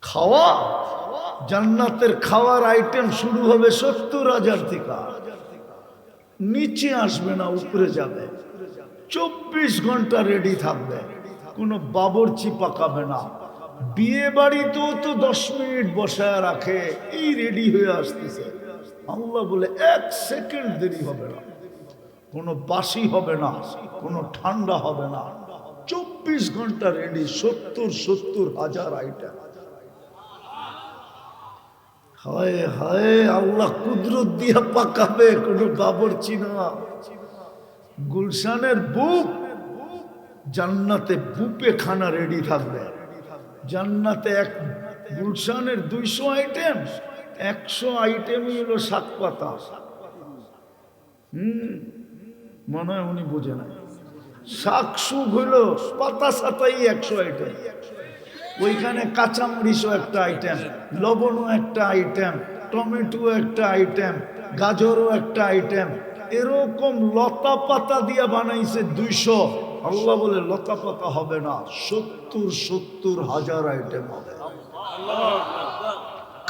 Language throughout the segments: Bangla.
খাওয়া জান্নাতের খাওয়ার আইটেম শুরু হবে 70,000 থেকে, নিচে আসবে না, উপরে যাবে। 24 ঘন্টা রেডি থাকবে, কোনো বাবুর্চি পাকাবে না। বিয়ে বাড়িতেও তো 10 মিনিট বসায় রাখে, এই রেডি হয়ে আসতেছে। আল্লাহ বলে 1 সেকেন্ড দেরি হবে না, কোনো বাসি হবে না, কোনো ঠান্ডা হবে না। 24 ঘন্টা রেডি, 70,000 আইটেম। হায় হায়, আল্লাহ কুদরত দিয়া পাকাবে, কোনো বাবুর্চি না। গুলশানের বুক, জান্নাতে বুপে খানা রেডি থাকবে। জান্নাতে গুলশানের 200 আইটেম, 100 আইটেমই হলো শাক পাতা। মনে হয় উনি বোঝে না। শাক সুখ হইলো পাতা সাতাই 100 আইটেম। ওইখানে কাঁচামরিচও একটা আইটেম, লবণও একটা আইটেম, টমেটো একটা আইটেম, গাজরও একটা আইটেম। এরকম লতা পাতা দিয়া বানাইছে 200। আল্লাহ বলে লতা পাতা হবে না, 70,000 আইটেম হবে।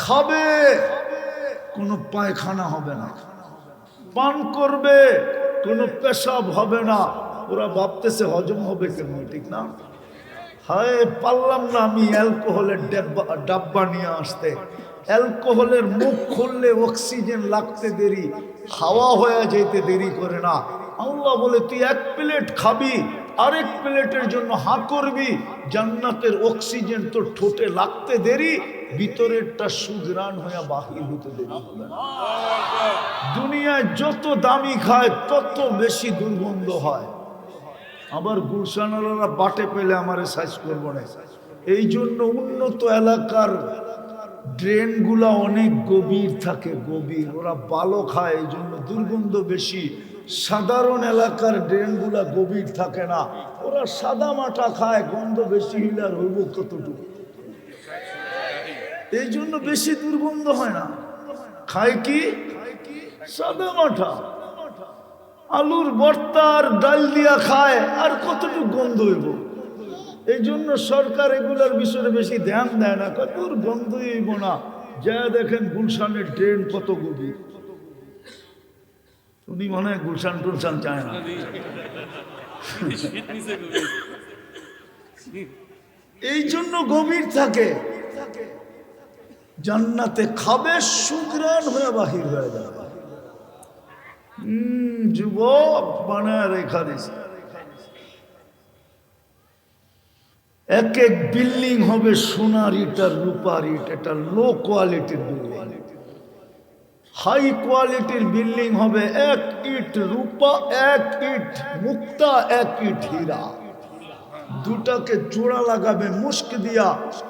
খাবে, কোনো পায়খানা হবে না। পান করবে, কোনো পেশাব হবে না। ওরা ভাবতেছে হজম হবে কেন, ঠিক না? হায়, পারলাম না আমি অ্যালকোহলের ডাব্বা নিয়ে আসতে। অ্যালকোহলের মুখ খুললে অক্সিজেন লাগতে দেরি, হাওয়া হয়ে যেতে দেরি করে না। আল্লাহ বলে তুই 1 প্লেট খাবি, আরেক প্লেটের জন্য হা করবি, জান্নাতের অক্সিজেন তোর ঠোঁটে লাগতে দেরি, ভিতরেরটা সুঘ্রাণ হয়ে বাহির হতে দেরি হবে না। দুনিয়ায় যত দামি খায় তত বেশি দুর্গন্ধ হয়। আবার গুলশানারা বাটে পেলে আমারে সাইজ করবো না। এই জন্য উন্নত এলাকার ড্রেনগুলা অনেক গভীর থাকে, গভীর, ওরা ভালো খায়, এই জন্য দুর্গন্ধ বেশি। সাধারণ এলাকার ড্রেনগুলা গভীর থাকে না, ওরা সাদা মাটা খায়, গন্ধ বেশি হইলে আর হইব কতটুকু, এই জন্য বেশি দুর্গন্ধ হয় না। খায় কি? সাদা মাঠা। আলুর ভর্তা আর ডাল দিয়া খায়, আর কতটুকু গন্ধ হইব। এই জন্য সরকার এগুলোর বিষয়ে বেশি ধ্যান দেয় না, কতর গন্ধ হইব না। যা দেখেন গুলশানের ড্রেন কত গভীর। উনি মনে হয় গুলশান টুলশান চায় না। এই জন্য গভীর থাকে। জান্নাতে খাবে, সুঘ্রাণ হয়ে বাহির হয়ে যাবে। যুবক বানায় রেখা দিছে। এক এক বিল্ডিং হবে সোনার ইট আর রূপার ইট। এটা লো কোয়ালিটির বিল্ডিং। হাই কোয়ালিটির বিল্ডিং হবে 1 ইট রূপা, 1 ইট মুক্তা, 1 ইট হীরা। দুটাকে জোড়া লাগাবে মুস্ক দিয়া,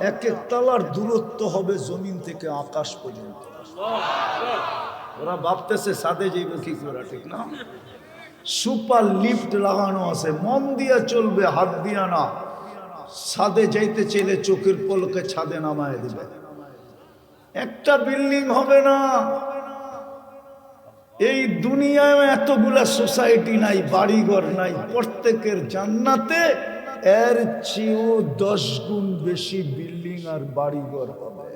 1 এক তলার দূরত্ব হবে জমিন থেকে আকাশ পর্যন্ত। ওরা ভাবতেছে সাদে যাইব কি করে, ঠিক না? সুপার লিফট লাগানো আছে, মন দিয়া চলবে, হাত দিয়া না। ছাদে যাইতে চাইলে চোখের পলকে ছাদে নামায় দিবে। একটা বিল্ডিং হবে না। এই দুনিয়ায় এতগুলা সোসাইটি নাই, বাড়িঘর নাই। প্রত্যেকের জান্নাতে এর চেয়েও 10 গুণ বেশি বিল্ডিং আর বাড়িঘর হবে।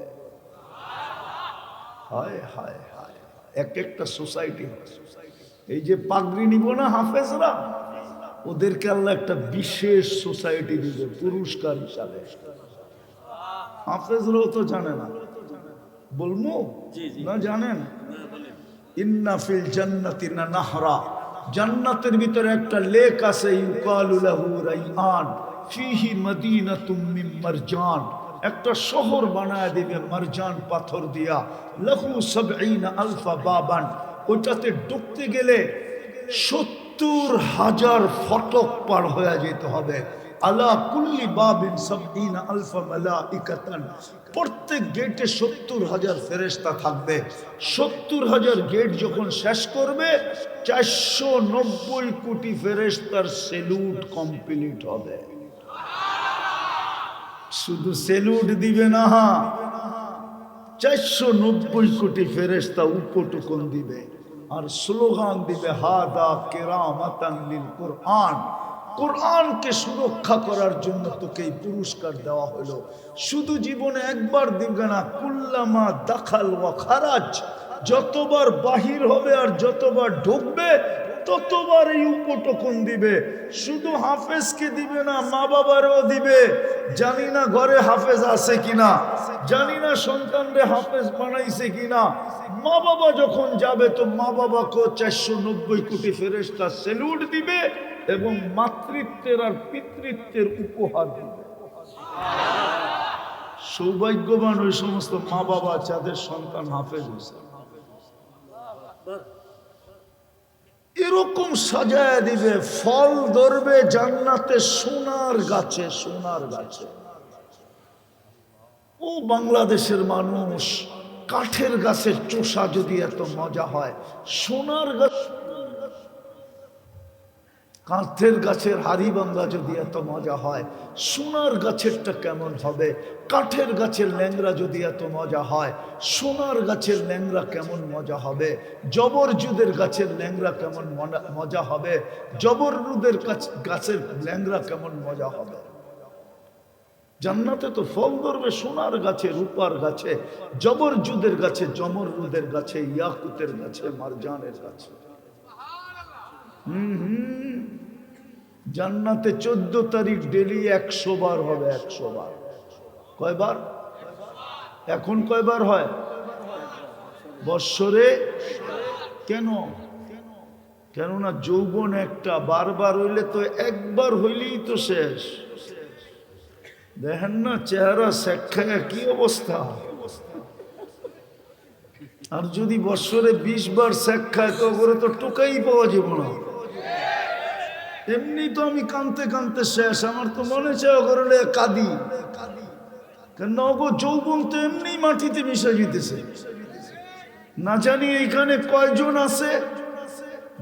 হায় হায় হায়, এক একটা সোসাইটি। এই যে পাগড়ি নিব না হাফেজরা, ওদেরকে আল্লাহ একটা বিশেষ সোসাইটি দিবে পুরস্কার হিসাবে। হাফেজরাও তো জানে না, বলবো না? জানেন? ইন্না ফিল জান্নাতি নাহরা, জান্নাতের ভিতরে একটা লেক আছে, ইউকালু লাহু রাইআন ফিহি মদিনাতুম মিন মারজান। একটা শহর বানায় দিবে মারজান পাথর দিয়া। লাহু ৭০,০০০ বাবান, ওটাতে ঢুকতে গেলে ৭০,০০০ ফটক পার হয়ে যেতে হবে। আলা কুল্লি বাবিন ৭০,০০০ মালাইকাতান, প্রত্যেক গেটে ৭০,০০০ ফেরেশতা থাকবে। ৭০,০০০ গেট যখন শেষ করবে, ৪৯০ কোটি ফেরেশতার সেলুট কমপ্লিট হবে। শুধু সেলুট দিবে না, ৪৯০ কোটি ফেরেশতা উপটুকন দিবে আর স্লোগান দিবে, হাদা কেরামাতান লিল কুরআন। কোরআনকে সুরক্ষা করার জন্য তোকে এই পুরস্কার দেওয়া হলো। শুধু জীবনে একবার দিবে না, কুল্লামা দাখাল ওয়া খারাজ, যতবার বাহির হবে আর যতবার ঢুকবে ততবার এই উপটকন দিবে। শুধু হাফেজকে দিবে না, মা বাবারও দিবে। জানি না ঘরে হাফেজ আছে কিনা, জানি না সন্তানরে হাফেজ বানাইছে কিনা। মা বাবা যখন যাবে তো মা বাবাকেও 490 কোটি ফেরেশতা স্যালুট দিবে এবং মাতৃত্বের আর পিতৃত্বের উপহার দিবে। সৌভাগ্যবান ওই সমস্ত মা বাবা যাদের সন্তান হাফেজ হয়েছে। এরকম সাজায় দিবে, ফল ধরবে জান্নাতে সোনার গাছে, সোনার গাছে। ও বাংলাদেশের মানুষ, কাঠের গাছের চোষা যদি এত মজা হয়, সোনার গাছ, কাঠের গাছের হাড়ি ভাঙ্গা যদি এত মজা হয়, সোনার গাছেরটা কেমন হবে? কাঠের গাছের ল্যাংড়া যদি এত মজা হয়, সোনার গাছের ল্যাংড়া কেমন মজা হবে? জবরজুদের গাছের ল্যাংড়া কেমন মজা হবে? জবরজুদের গাছের ল্যাংড়া কেমন মজা হবে? জান্নাতে তো ফল ধরবে সোনার গাছে, রূপার গাছে, জবরজুদের গাছে, জমরজুদের গাছে, ইয়াকুতের গাছে, মারজানের গাছে। জান্নাতে 14 তারিখ ডেলি 100 বার হবে, 100 বার। কয়বার? এখন কয়বার হয় বৎসরে? কেন? কেননা যৌবন একটা, বারবার হইলে তো একবার হইলেই তো শেষ। দেখেন না চেহারা শেখায় কি অবস্থা। আর যদি বৎসরে 20 বার শেখায় তো করে তো টোকাই পাওয়া যাবে না। এমনি তো আমি কানতে কানতে শেষ, আমার তো মনে চায় করলে কাঁদি। কেন গো, যৌবন তো এমনি মাটিতে মিশে যেতেছে। না জানি এইখানে কয়জন আছে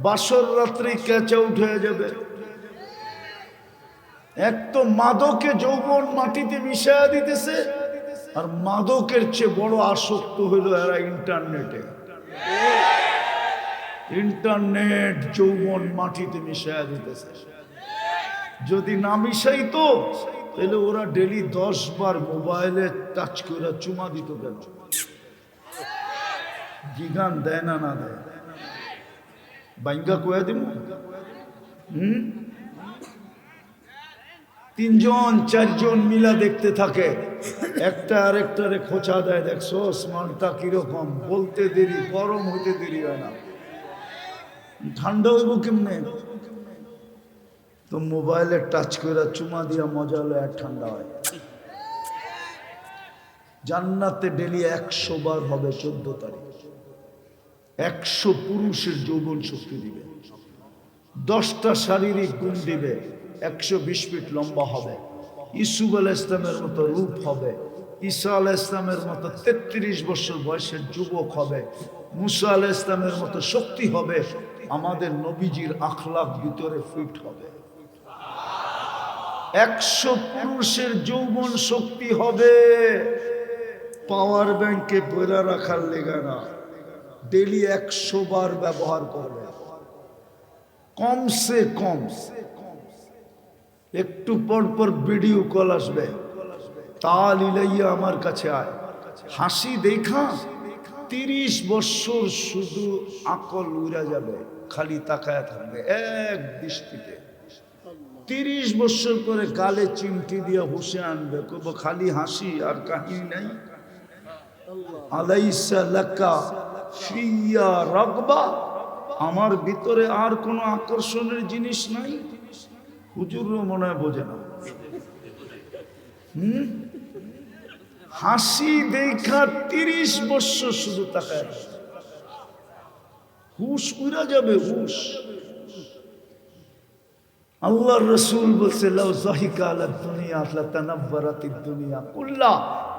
বাসর রাত্রে ক্যাচ আউট হয়ে যাবে। এক তো মাদকে যৌবন মাটিতে মিশাইয়া দিতেছে, আর মাদকের চেয়ে বড় আসক্ত হইল এরা ইন্টারনেটে। ইন্টারনেট যৌবন মাটিতে মিশাইয়া দিতেছে। যদি না মিশাইতো তাহলে ওরা ডেলি 10 বার মোবাইলে টাচ করে চুমা দিত। কেন গিগান দেয় না, না দেয়? বাইঙ্গা কয়ে দিব। 3 জন 4 জন মিলা দেখতে থাকে, একটা আরেকটারে খোঁচা দেয়। দেখছো মানটা কিরকম, বলতে দেরি, গরম হইতে দেরি হয় না। ঠান্ডা হইব কেমনে? তো মোবাইলে টাচ করে চুমা দিয়া মজা হলে আর ঠান্ডা হয়। জান্নাতে ডেলি 100 বার হবে 14 তারিখ। 100 পুরুষের যৌবন শক্তি দিবে, 10টা শারীরিক গুণ দিবে। 120 ফিট লম্বা হবে, ইসুফ আলাইহিস ইসলামের মতো রূপ হবে, ঈসা আলাইহিস ইসলামের মতো 33 বছর বয়সের যুবক হবে, মুসা আলাইহিস ইসলামের মতো শক্তি হবে, আমাদের নবীজির আখলাক ভিতরে ফিট হবে। 100 পুরুষের যৌবন শক্তি হবে। পাওয়ার ব্যাংকে বইরা রাখার লেগে না, ডেলি 100 বার ব্যবহার করবে। কমসে কম একটু পর পর ভিডিও কল আসবে, তাল ইলাইয়া আমার কাছে আয়। হাসি দেখা 30 বছর শুধু আকল উড়া যাবে, খালি তাকায় থাকবে এক দৃষ্টিতে। 30 বছর পরে গালে চিমটি দিয়ে হুসে আনবে, কব খালি হাসি আর কাহিনী নাই। আলাইসা লাকা ফিয়া রাগবা, আমার ভিতরে আর কোনো আকর্ষণের জিনিস নাই। হুজুরও মনে হয় বোঝে না। হাসি দেখা 30 বছর শুধু তাকায়, হুশ উড়া যাবে, হুশ। আল্লাহর রাসূল বলছে লাউ যাহিকা আলা দুনিয়া লাতানাব্বারাতিদ দুনিয়া কুল্লা,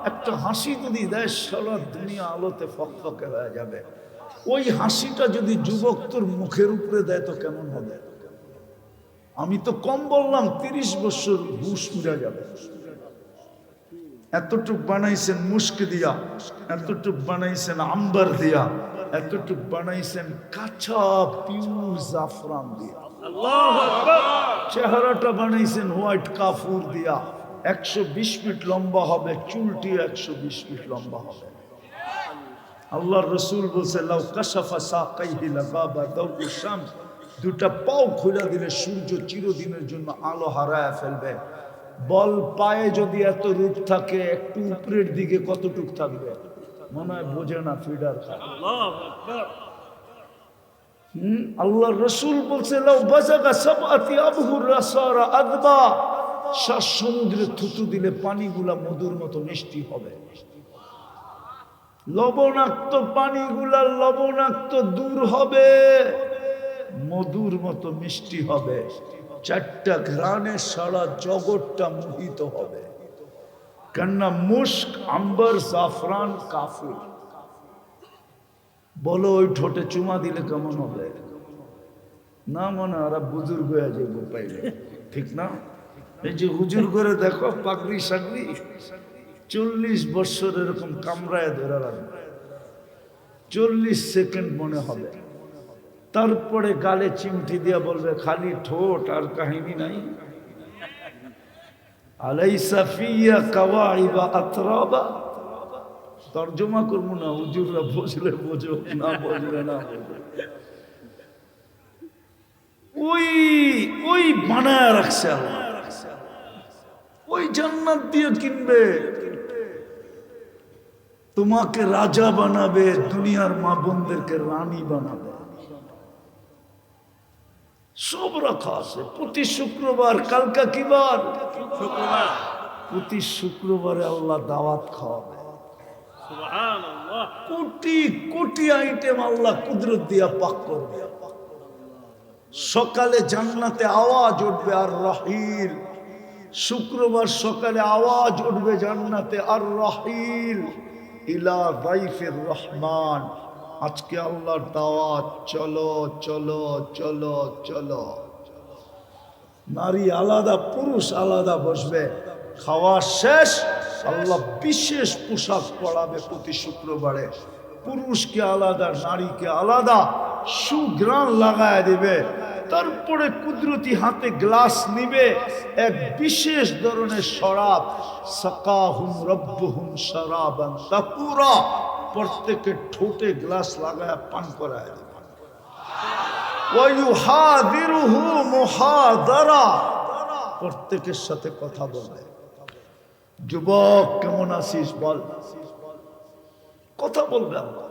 একটা হাসি যদি দেয় সারা দুনিয়া আলোতে ফকফকে হয়ে যাবে। ওই হাসিটা যদি যুবক তোর মুখের উপরে দেয় তো কেমন হবে? আমি তো কম বললাম, 30 বছর হুশ উড়া যাবে। এতটুক বানাইছেন মুস্ক দিয়া, এতটুক বানাইছেন আম্বার দিয়া, এতটুক বানাইছেন কাঁচা পিওর জাফরান দিয়া। আল্লাহু আকবার। চেহারাটা বানাইছেন হোয়াইট কাফুর দিয়া, 120 ফিট লম্বা হবে, চুলটি 120 ফিট লম্বা হবে। আল্লাহর রসুল বলছে লাউ কাশাফা সাকাইহি লাগাবা দাউউ শামস, দুটা পাও খুলে দিলে সূর্য চিরদিনের জন্য আলো হারায় ফেলবে। বল পায়ে যদি এত রূপ থাকে, একটু উপরের দিকে কতটুক থাকবে? মনে হয় বোঝে না, ফিডার খায়। আল্লাহর রসুল বলছে লাউ বাজাগা সাবআতি আবহুর রাসারা আদবা, 7 সমুদ্রে থুতু দিলে পানিগুলা মধুর মতো মিষ্টি হবে। লবণাক্ত পানিগুলা লবণাক্ত দূর হবে, মধুর মতো মিষ্টি হবে। 4টা ঘ্রাণে সারা জগৎটা মোহিত হবে। কেননা মুস্ক, আম্বার, জাফরান, কাফুর। বলো ওই ঠোঁটে চুমা দিলে কেমন হবে? না মনে ওরা বুজুর্গ হয়ে যাবো পাইলে, ঠিক না? এই যে হুজুর করে দেখো পাগড়ি সাগড়ি, 40 বছর এরকম কামরায় ধরে রাখবে, 40 সেকেন্ড মনে হবে। তারপরে গালে চিমটি দিয়া বলবে খালি ঠোঁট আর কাহিনী নাই। আলাইসা ফিয়া কাওয়াইবা আতরাবা। তর্জমা করবো না, হুজুররা বুঝলে বোঝো, না বুঝলে না বোঝো। ওই ওই বানায় রাখছে আল্লাহ, ওই জান্নাত দিয়ে কিনবে, তোমাকে রাজা বানাবে, দুনিয়ার মা বোনদেরকে রানী বানাবে। সব রাখা আছে। প্রতি শুক্রবার, কালকা কি বার? শুক্রবার। প্রতি শুক্রবারে আল্লাহ দাওয়াত খাওয়াবে। সুবহানাল্লাহ। কোটি কোটি আইটেম আল্লাহ কুদরত দিয়া পাক করবে। সকালে জান্নাতে আওয়াজ উঠবে আর রাহিল। শুক্রবার সকালে আওয়াজ উঠবে জান্নাতে আর রাহিল ইলা দাইফির রহমান। আজকে আল্লাহর দাওয়াত, চলো চলো চলো চলো। নারী আলাদা, পুরুষ আলাদা বসবে। খাওয়া শেষ, আল্লাহ বিশেষ পোশাক পরাবে প্রতি শুক্রবারে। পুরুষকে আলাদা, নারীকে আলাদা সুঘ্রাণ লাগায় দিবে। তারপরে কুদরতি হাতে গ্লাস নিবে, এক বিশেষ ধরনের শরাব, সাকাহুম রব্বুহুম শারাবান তাকুরা। প্রত্যেকের ঠোঁটে গ্লাস লাগায় পান করায় দিবে। ওয়া ইউহাদিরুহু মুহাদারা, প্রত্যেকের সাথে কথা বলবে। যুবক কেমন আছিস বল, কথা বলবে আল্লাহ।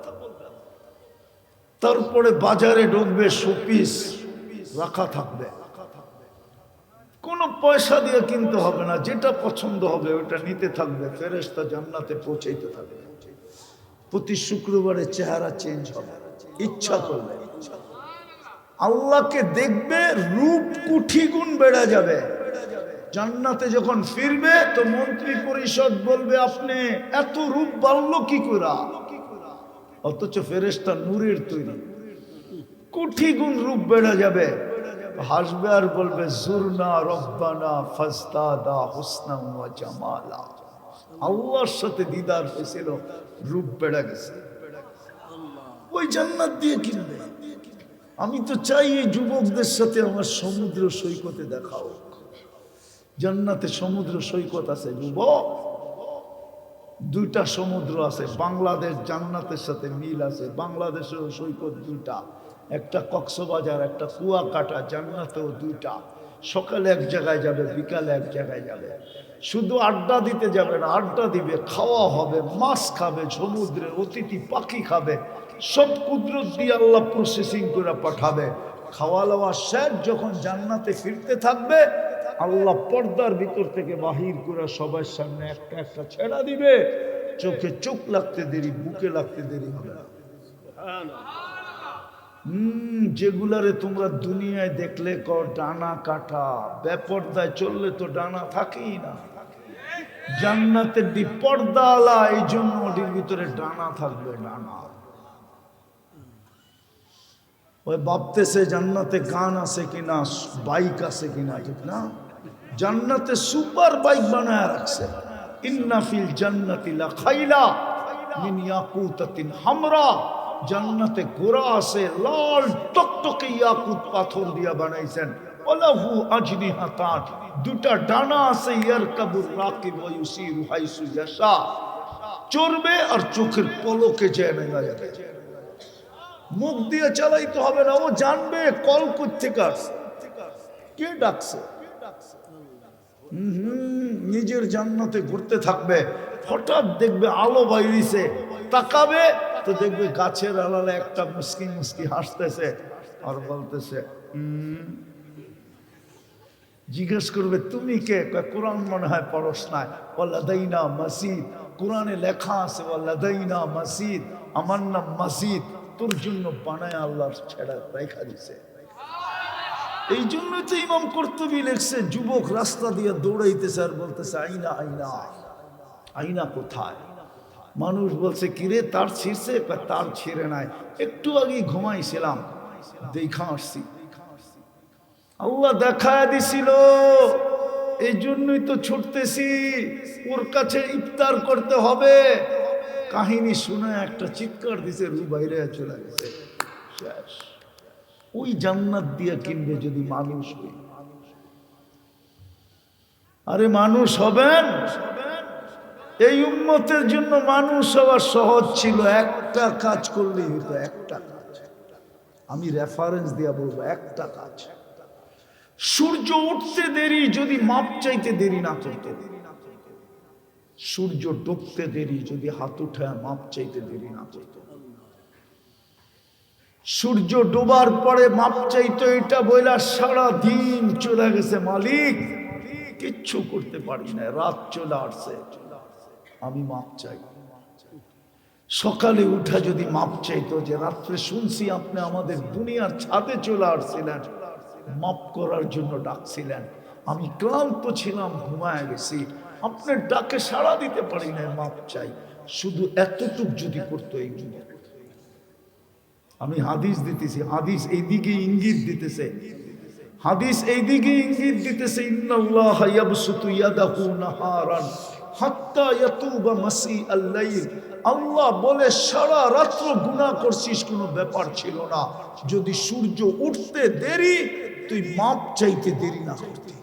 তারপরে বাজারে ঢুকবে, শোপিস রাখা থাকবে, কোনো পয়সা দিয়ে কিনতে হবে না, যেটা পছন্দ হবে ওটা নিতে থাকবে। ফেরেশতা জান্নাতে পৌঁছাইতে থাকবে। প্রতি শুক্রবারে চেহারা চেঞ্জ হবে, ইচ্ছা করবে। আল্লাহকে দেখবে, রূপ কোটি গুণ বেড়ে যাবে। জান্নাতে যখন ফিরবে তো মন্ত্রী পরিষদ বলবে আপনি এত রূপ বাড়লো কি করে? অথচ ফেরেশতা নূরের তৈরি, কোটি গুণ রূপ বেড়ে যাবে। হাসবে আর বলবে জুরনা রব্বানা ফাজদাদা হুসনাম ওয়া জামালা। আল্লাহর সাথে দিদার হয়েছিল, রূপ বেড়ে গেছে। ওই জান্নাত দিয়ে কিনবে। আমি তো চাই এই যুবকদের সাথে আমার সমুদ্র সৈকতে দেখা হোক। জান্নাতে সমুদ্র সৈকত আছে যুবক, 2টা সমুদ্র আছে। বাংলাদেশ জান্নাতের সাথে মিল আছে। বাংলাদেশেও সৈকত 2টা, একটা কক্সবাজার, একটা কুয়াকাটা। জান্নাতেও 2টা। সকালে এক জায়গায় যাবে, বিকালে এক জায়গায় যাবে। শুধু আড্ডা দিতে যাবে না, আড্ডা দিবে, খাওয়া হবে, মাছ খাবে, সমুদ্রে অতিথি পাখি খাবে। সব কুদরত দিয়ে আল্লাহ প্রসেসিং করে পাঠাবে। খাওয়া দাওয়া শেষ, যখন জান্নাতে ফিরতে থাকবে আল্লাহ পর্দার ভিতর থেকে বাহির করে সবার সামনে একটা একটা ছেড়া দিবে। চোখে চোখ লাগতে দেরি, বুকে লাগতে দেরি হবে না। যেগুলারে তোমরা দুনিয়ায় দেখলে কর ডানা কাটা, বেপর্দায় চললে তো ডানা থাকেই না। জান্নাতের দি পর্দা আলা, এই জন্য ওটির ভিতরে ডানা থাকবে, ডানা। ওই ভাবতেছে জান্নাতে গান আছে কিনা, বাইক আছে কিনা, ঠিক না? জান্নাতে সুপার বাইক বানায় রাখছে। ইন্না ফিল জান্নাতি লাখাইলা মিন ইয়াকুতাতিন হামরা। জান্নাতে ঘোড়া আছে, লাল টকটকে ইয়াকুত পাথর দিয়া বানাইছেন। ওয়ালাহু আজনিহাতান, দুটা ডানা আছে, ইয়ারকাবুর রাকিব ওয়া ইউসিরু হাইসু ইয়াশা, চড়বে আর চোখের পলকে যায় না যাবে। মুখ দিয়ে চালাইতে হবে না, ও জানবে কল করতে কাছে কে ডাকছে। নিজের জান্নাতে ঘুরতে থাকবে, হঠাৎ দেখবে আলো বাইরিছে, তাকাবে তো দেখবে গাছের আড়ালে একটা মুস্কি মুস্কি হাসতেছে আর বলতেছে জিজ্ঞেস করবে তুমি কে? কোরআন মনে হয় পড়স নাই, ওয়ালাদাইনা মাসিদ, কোরআনে লেখা আছে ওয়ালাদাইনা মাসিদ, আমার নাম মাসিদ, তোর জন্য বানায় আল্লাহর ছেড়া রেখা দিছে। এই জন্যই তো ইমাম কর্তুবী লেখছে, যুবক রাস্তা দিয়ে দৌড়াইতেছে আর বলতেছে আইনা আইনা, আইনা কোথায়? মানুষ বলছে কিরে তার ছিঁড়ছে? তার ছিঁড়ে নাই, একটু আগে ঘুমাইছিলাম দেখা আসছি। আল্লাহ দেখায় দিছিল, এই জন্যই তো ছুটতেছি, ওর কাছে ইফতার করতে হবে। কাহিনী শুনে একটা চিৎকার দিছে, রু বাইরে চলে গেছে, শেষ। ওই জান্নাত দিয়ে কিনবে যদি মানুষ হই। আরে মানুষ হবেন, এই উম্মতের জন্য মানুষ হওয়া সহজ ছিল, একটা কাজ করলেই হতো, একটা কাজ। আমি রেফারেন্স দিয়া বলবো, একটা কাজ। সূর্য উঠতে দেরি যদি মাপ চাইতে দেরি না করত, সূর্য ডুবতে দেরি যদি হাত উঠায় মাপ চাইতে দেরি না করত, সূর্য ডোবার পরে মাপ চাইতো, এটা বইলা সারা দিন চলে গেছে, মালিক কিচ্ছু করতে পারি না, রাত চলে আসছে, আমি মাপ চাই। সকালে উঠা যদি মাপ চাইতো যে রাত্রে শুনছি আপনি আমাদের দুনিয়ার ছাদে চলে আসছিলেন, মাপ করার জন্য ডাকছিলেন, আমি ক্লান্ত ছিলাম, ঘুমায় গেছি, আপনার ডাকে সাড়া দিতে পারি না, মাপ চাই। শুধু এতটুক যদি করতো এই জন্য। আমি হাদিস দিতেছি, হাদিস এইদিকে ইঙ্গিত দিতেছে, হাদিস এইদিকে ইঙ্গিত দিতেছে, ইন্নাল্লাহা ইয়াবসুতু ইয়াদাহু নাহারান হাত্তা ইয়াতুবা মাসিআল লাইল। আল্লাহ বলে সারা রাত্র গুনাহ করছিস, কোনো ব্যাপার ছিল না, যদি সূর্য উঠতে দেরি তুই মাপ চাইতে দেরি না করতি,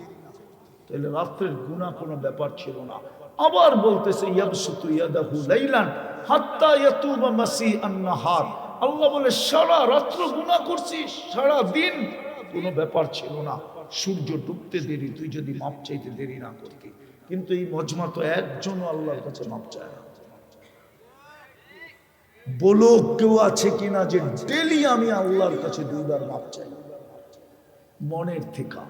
তাহলে রাত্রের গুনাহ কোনো ব্যাপার ছিল না। আবার বলতেছে ইয়াবসুতু ইয়াদাহু লাইলান হাত্তা ইয়াতুবা মাসিআন নাহার। আল্লাহ বলে সারা রাত্র গুনাহ করছিস, সারা দিন কোনো ব্যাপার ছিল না, সূর্য ডুবতে দেরি তুই যদি মাপ চাইতে দেরি না করতি। কিন্তু এই মজমা তো একজনও আল্লাহর কাছে মাপ চায় না। বলো কেউ আছে কিনা যে ডেলি আমি আল্লাহর কাছে 2 বার মাপ চাই মনের থেকে?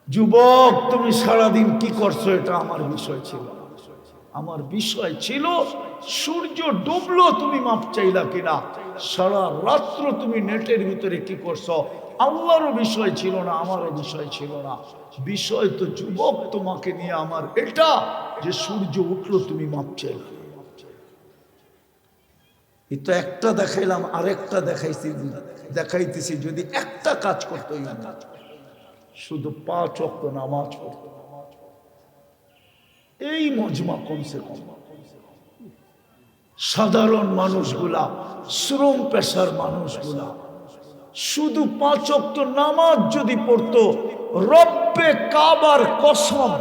যুবক তুমি সারাদিন কি করছো এটা আমার বিষয় ছিল না, আমার বিষয় ছিল সূর্য ডুবলো তুমি মাপ চাইলা কিনা, সারা রাত্র তুমি নেটের ভিতরে কি করছো আল্লাহরও বিষয় ছিল না, আমারও বিষয় ছিল না। বিষয় তো যুবক তোমাকে নিয়ে আমার এটা যে সূর্য উঠলো তুমি মাপ চাইলা। এই তো একটা দেখাইলাম, আরেকটা দেখাইতেছি, যদি একটা কাজ করতো, শুধু 5 ওয়াক্ত নামাজ পড়তো, এই মজমা কমসে কম সাধারণ মানুষগুলা, শ্রম পেশার মানুষগুলা শুধু 5 ওয়াক্ত নামাজ যদি পড়তো, রব্বে কাবার কসম,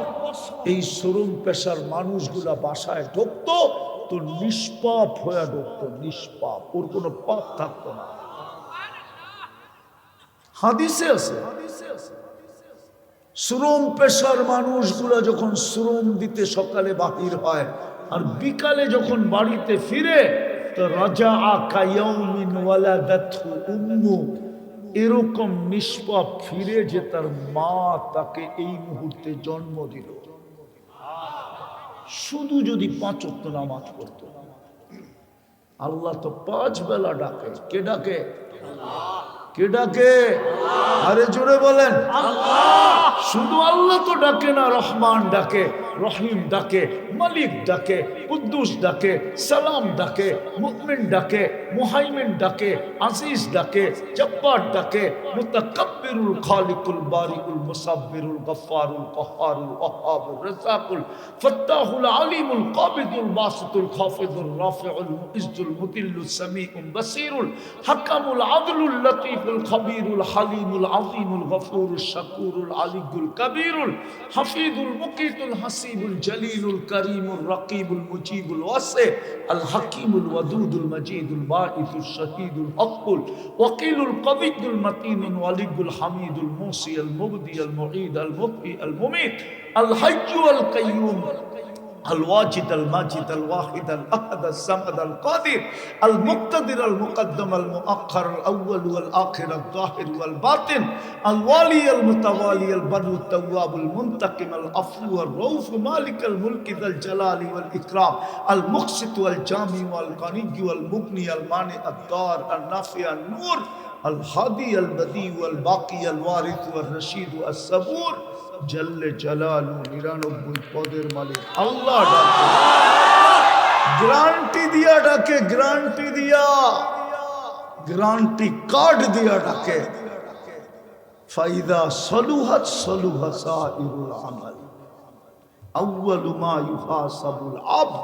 এই শ্রম পেশার মানুষগুলা বাসায় ঢুকতো তো নিষ্পাপ হয়ে ঢুকতো, নিষ্পাপ, ওর কোনো পাপ থাকতো না। হাদিসে আছে, শ্রম পেশার মানুষগুলা যখন শ্রম দিতে সকালে বাহির হয় আর বিকালে যখন বাড়িতে ফিরে তো রাজা আকায়াউমিন ওয়ালাদাতহু উম্মু, এরকম নিষ্পাপ ফিরে যে তার মা তাকে এই মুহূর্তে জন্ম দিল, শুধু যদি 5 ওয়াক্ত নামাজ পড়তো। আল্লাহ তো 5 বেলা ডাকে, কে ডাকে? কে ডাকে? আরে জোরে বলেন আল্লাহ। শুধু আল্লাহ তো ডাকে না, রহমান ডাকে। রহিম ডাকে, মালিক ডাকে, কুদ্দুস ডাকে, সালাম ডাকে, মুমিন ডাকে, মুহাইমিন ডাকে, আজিজ ডাকে, জব্বার ডাকে, মুতাকাব্বিরুল খালিকুল বারিকুল মুসাব্বিরুল গফফারুল কহ্হারুল ওয়াহ্হাবুর রাজ্জাকুল ফাত্তাহুল আলিমুল কাবিদুল বাসিতুল খাফিদুর রাফিউল মুইজ্জুল মুদিল্লুস সামিউল বাসিরুল হাকামুল আদলুল লতীফুল খবীরুল হালিমুল আযীমুল গফুরুশ শাকুরুল আলিয়ুল কবীরুল হাফিজুল মুকিতুল হাসিবুল জলিলুল করিমুর রকিবুল মুজিবুল ওয়াসি আল হাকিমুল ওয়াদুদুল মজিদুল বাঈসুশ শাহীদুল হকুল ওয়াকিলুল কবিয়ুল মতিনুল ওয়ালিয়ুল হামিদুল মুসি আল মুবদি আল মুঈদ আল মুহয়ি আল মুমীত আল হাইয়্যু আল কাইয়্যুম الواجد الماجد الواحد الأحد الصمد القادر المقتدر المقدم المؤخر الأول والآخر الظاهر والباطن الوالي المتوالي البر التواب المنتقم العفو الرؤوف مالك الملك ذا الجلال والإكرام المقسط والجامع والغني والمغني المانع الضار النافع النور الهادي البديع والباقي الوارث والرشيد الصبور জল্লে জালালু 99 পদের মালিক আল্লাহ ডাকে, গ্যারান্টি দিয়া ডাকে, গ্যারান্টি দিয়া, গ্যারান্টি কার্ড দিয়া ডাকে। ফাইদা সলুহাত সলুহা সাইরুল আমাল আউয়ালু মা ইউহাসাবুল আবদ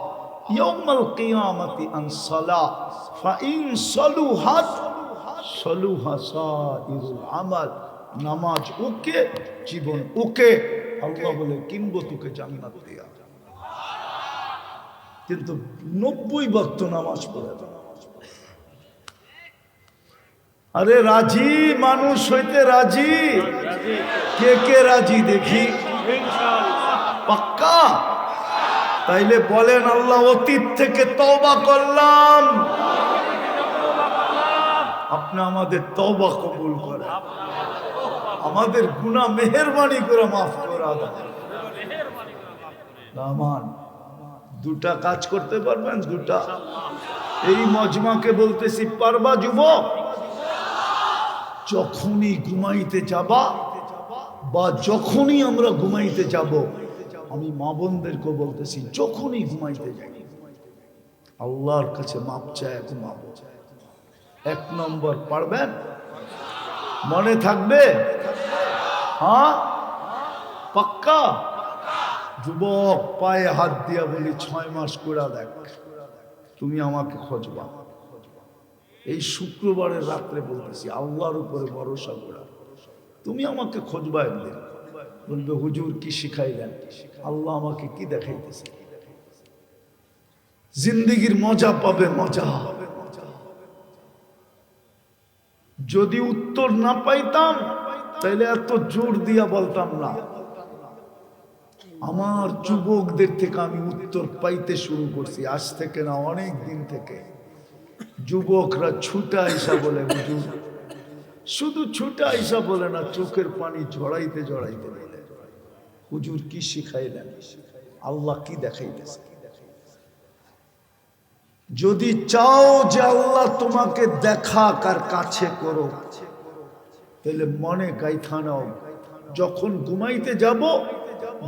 ইয়াউমাল কিয়ামাতি আন সালাহ ফাইন সলুহাত সলুহা সাইরুল আমাল। নামাজ ওকে, জীবন ওকে, আল্লাহ বলে কিনবো তোকে জান্নাত দিয়া। কিন্তু 90 ওয়াক্ত নামাজ পড়ে না। আরে রাজি মানুষ হইতে রাজি, কে কে রাজি দেখি? পাক্কা? তাইলে বলেন আল্লাহ অতীত থেকে তওবা করলাম, আপনি আমাদের তওবা কবুল করেন, আমাদের গুনাহ মেহেরবানি করে মাফ করা দেন। রহমান দুটা কাজ করতে পারবেন, দুটা। এই মজমাকে বলতেছি, পারবা যুবক? যখনই ঘুমাইতে যাবা বা যখনই আমরা ঘুমাইতে যাব, আমি মা বোনদেরকে বলতেছি, যখনই ঘুমাইতে যাই আল্লাহর কাছে মাপ চায় ঘুমাবো। 1 নম্বর পারবেন? মনে থাকবে? হ্যাঁ পাক্কা? যুবক পায়ে হাত দিয়া বলি 6 মাস করে দেখ, তুমি আমাকে খোঁজবা। এই শুক্রবারের রাত্রে বলতেছি, আল্লাহর উপরে ভরসা করা, তুমি আমাকে খোঁজবা একদিন। বলবে হুজুর কি শিখাইলেন? আল্লাহ আমাকে কি দেখাইতেছে? জিন্দেগির মজা পাবে, মজা। যদি উত্তর না পাইতাম তাহলে এত জোর দিয়া বলতাম না। আমার যুবকদের থেকে আমি উত্তর পাইতে শুরু করছি, আজ থেকে না, অনেক দিন থেকে। যুবকরা ছুটা আইসা বলে হুজুর, শুধু ছুটা আইসা বলে না, চোখের পানি জড়াইতে জড়াইতে বলে হুজুর কি শিখাইলেন, আল্লাহ কি দেখাইতেছে। যদি চাও যে আল্লাহ তোমাকে দেখা কার কাছে করো, তাহলে মনে গাইথা নাও, যখন ঘুমাইতে যাব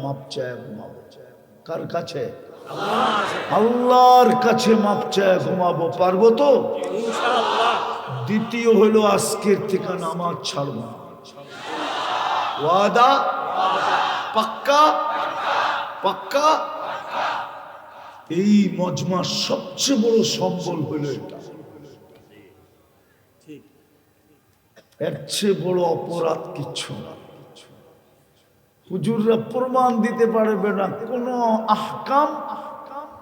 মাপ চায় ঘুমাবো। কার কাছে? আল্লাহর কাছে মাপ চায় ঘুমাবো। পারবো তো? দ্বিতীয় হলো আজকের থেকে নামাজ ছাড়ব না। ওয়াদা? পাক্কা? পাক্কা? এই মজমার সবচেয়ে বড় সম্বল হইল এটা। এর চেয়ে বড় অপরাধ কিচ্ছু না। হুজুররা প্রমাণ দিতে পারবে না কোন আহকাম,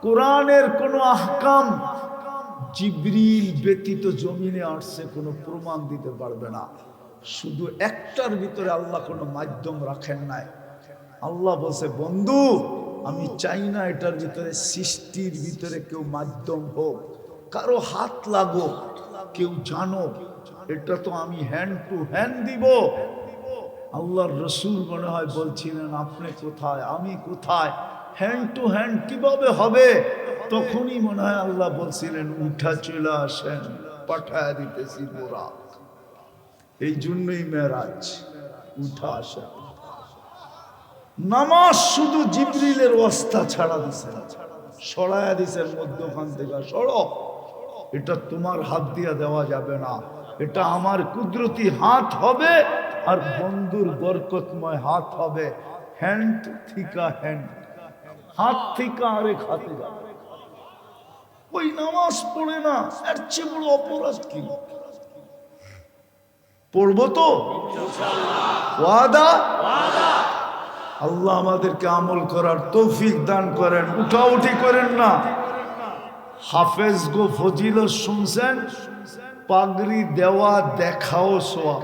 কোরআনের কোন আহকাম জিবরিল ব্যতীত জমিনে আসছে, কোনো প্রমাণ দিতে পারবে না। শুধু একটার ভিতরে আল্লাহ কোনো মাধ্যম রাখেন নাই। আল্লাহ বলছে, বন্ধু আমি চাই না এটার ভিতরে সৃষ্টির ভিতরে কেউ মাধ্যম হোক, কারো হাত লাগো, কেউ জানো, এটা তো আমি হ্যান্ড টু হ্যান্ড দিব। আল্লাহর রসুল মনে হয় বলছিলেন, আপনি কোথায় আমি কোথায়, হ্যান্ড টু হ্যান্ড কিভাবে হবে? তখনই মনে হয় আল্লাহ বলছিলেন, উঠা চলে আসেন, পাঠায় দিতেছি বোরাক। এই জন্যই মেরাজ, উঠা আসেন। নামাজ শুধু জিবরিলের ওয়াস্তা ছাড়া দিছে, সরায়া দিছে মধ্যখান থেকে, সরো, এটা তোমার হাত দিয়া দেওয়া যাবে না, এটা আমার কুদরতি হাত হবে আর বন্ধুর বরকতময় হাত হবে। হ্যান্ড থিকা হ্যান্ড, হাত থিকা আরেক হাতে যাবে। ওই নামাজ পড়ে না, এর চেয়ে বড় অপরাধ কি? পড়বো তো ওয়াদা। আল্লাহ আমাদেরকে আমল করার তৌফিক দান করেন, উঠাউঠি করেন না। হাফেজ গো ফজিলত শুনছেন, পাগড়ি দেওয়া দেখাও সোয়া।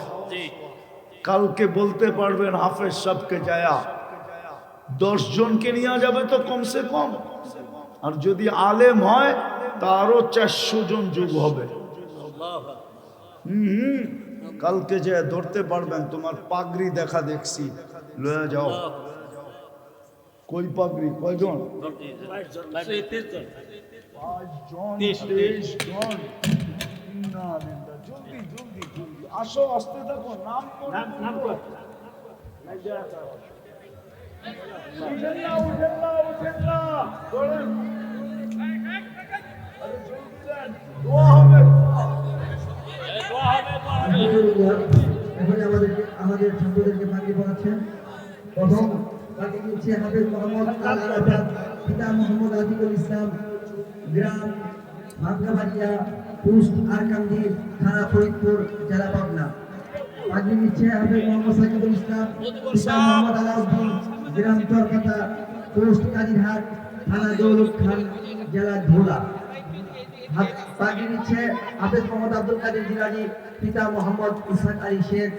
কালকে বলতে পারবেন হাফেজ সাহেবকে যায়া 10 জনকে নিয়ে যাবে তো কমসে কম, আর যদি আলেম হয় তারও 400 জন যোগ হবে। কালকে যে ধরতে পারবেন, তোমার পাগড়ি দেখা দেখছি, লয়ে যাও। কই পাগড়ি, কয়জন? 5 জন। 23 জন। জলদি জলদি জলদি আসো, আসতে থাকো, নাম নাম করো। উঠেন না, উঠেন না, উঠেন না, ধরেন। আরে জলদি দেন, দোয়া হবে। এখন আমাদের ছাত্রদেরকে পাগড়ি পড়াচ্ছেন। প্রথম পাগড়ি নিচ্ছে হাফেজ মোহাম্মদ আল আরাফাত, পিতা মোহাম্মদ আজিকুল ইসলাম, গ্রাম ভাবগাবাড়িয়া, পোস্ট আরকান্দি, থানা ফরিদপুর, জেলা পাবনা। পাগড়ি নিচ্ছে হাফেজ মোহাম্মদ সাকিবুল ইসলাম, পিতা মোহাম্মদ আলাউদ্দিন, গ্রাম চরকাতা, পোস্ট কাজিরহাট, থানা দৌলত খান, জেলা ধুলা। পাগড়ি নিচ্ছে হাফেজ মোহাম্মদ আব্দুল কাদের জিলানী, পিতা মোহাম্মদ ইসহাক আলী শেখ,